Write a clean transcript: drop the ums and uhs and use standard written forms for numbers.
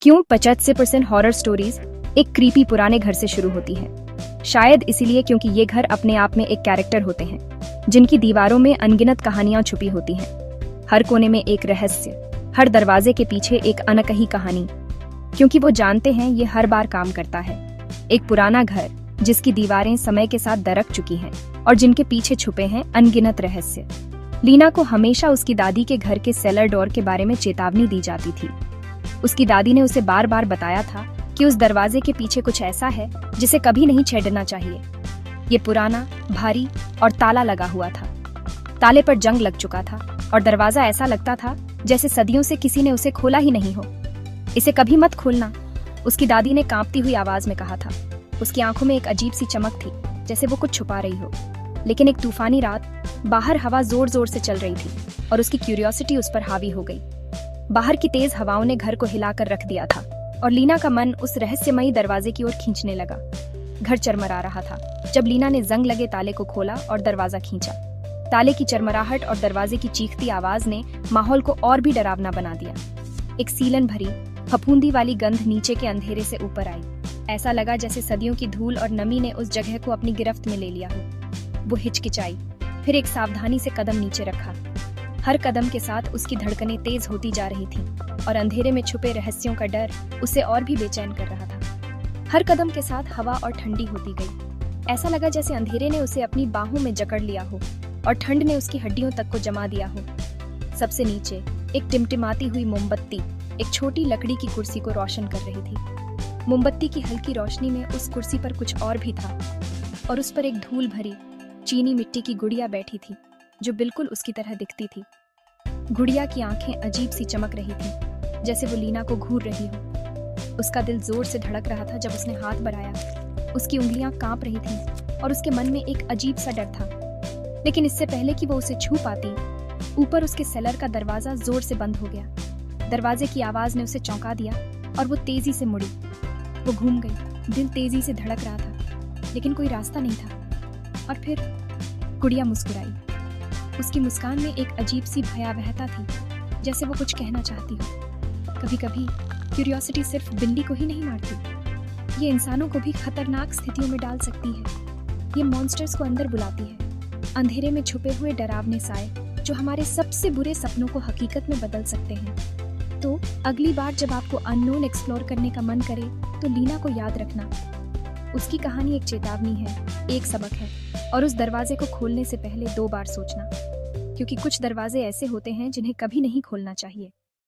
क्यों 85% horror stories एक creepy पुराने घर से शुरू होती है? शायद इसीलिए क्योंकि ये घर अपने आप में एक कैरेक्टर होते हैं जिनकी दीवारों में अनगिनत कहानियां छुपी होती हैं। हर कोने में एक रहस्य, हर दरवाजे के पीछे एक अनकही कहानी, क्योंकि वो जानते हैं ये हर बार काम करता है। एक पुराना घर जिसकी दीवारें समय के साथ दरक चुकी हैं और जिनके पीछे छुपे हैं अनगिनत रहस्य। लीना को हमेशा उसकी दादी के घर के सेलर डोर के बारे में चेतावनी दी जाती थी। उसकी दादी ने उसे बार बार बताया था कि उस दरवाजे के पीछे कुछ ऐसा है जिसे कभी नहीं छेड़ना चाहिए। ये पुराना, भारी और ताला लगा हुआ था। ताले पर जंग लग चुका था और दरवाजा ऐसा लगता था जैसे सदियों से किसी ने उसे खोला ही नहीं हो। इसे कभी मत खोलना, उसकी दादी ने कांपती हुई आवाज में कहा था। उसकी आंखों में एक अजीब सी चमक थी, जैसे वो कुछ छुपा रही हो। लेकिन एक तूफानी रात, बाहर हवा जोर जोर से चल रही थी और उसकी क्यूरियोसिटी उस पर हावी हो गई। बाहर की तेज हवाओं ने घर को हिलाकर रख दिया था और लीना का मन उस रहस्यमयी दरवाजे की ओर खींचने लगा। घर चरमरा रहा था जब लीना ने जंग लगे ताले को खोला और दरवाजा खींचा। ताले की चरमराहट और दरवाजे की चीखती आवाज ने माहौल को और भी डरावना बना दिया। एक सीलन भरी, फफूंदी वाली गंध नीचे के अंधेरे से ऊपर आई। ऐसा लगा जैसे सदियों की धूल और नमी ने उस जगह को अपनी गिरफ्त में ले लिया हो। वो हिचकिचाई, फिर एक सावधानी से कदम नीचे रखा। हर कदम के साथ उसकी धड़कनें तेज होती जा रही थीं और अंधेरे में छुपे रहस्यों का डर उसे और भी बेचैन कर रहा था। हर कदम के साथ हवा और ठंडी होती गई। ऐसा लगा जैसे अंधेरे ने उसे अपनी बाहों में जकड़ लिया हो और ठंड ने उसकी हड्डियों तक को जमा दिया हो। सबसे नीचे एक टिमटिमाती हुई मोमबत्ती एक छोटी लकड़ी की कुर्सी को रोशन कर रही थी। मोमबत्ती की हल्की रोशनी में उस कुर्सी पर कुछ और भी था और उस पर एक धूल भरी चीनी मिट्टी की गुड़िया बैठी थी जो बिल्कुल उसकी तरह दिखती थी। गुड़िया की आंखें अजीब सी चमक रही थीं, जैसे वो लीना को घूर रही हो। उसका दिल जोर से धड़क रहा था जब उसने हाथ बढ़ाया। उसकी उंगलियां कांप रही थीं और उसके मन में एक अजीब सा डर था। लेकिन इससे पहले कि वो उसे छू पाती, ऊपर उसके सेलर का दरवाजा जोर से बंद हो गया। दरवाजे की आवाज ने उसे चौंका दिया और वो तेजी से मुड़ी। वो घूम गई, दिल तेजी से धड़क रहा था, लेकिन कोई रास्ता नहीं था। और फिर गुड़िया मुस्कुराई। उसकी मुस्कान में एक अजीब सी भयावहता थी, जैसे वो कुछ कहना चाहती हो। कभी कभी क्यूरियोसिटी सिर्फ बिल्ली को ही नहीं मारती, ये इंसानों को भी खतरनाक स्थितियों में डाल सकती है। ये मॉन्स्टर्स को अंदर बुलाती है, अंधेरे में छुपे हुए डरावने साए जो हमारे सबसे बुरे सपनों को हकीकत में बदल सकते हैं। तो अगली बार जब आपको अननोन एक्सप्लोर करने का मन करे तो लीना को याद रखना। उसकी कहानी एक चेतावनी है, एक सबक है, और उस दरवाजे को खोलने से पहले 2 बार सोचना, क्योंकि कुछ दरवाजे ऐसे होते हैं जिन्हें कभी नहीं खोलना चाहिए।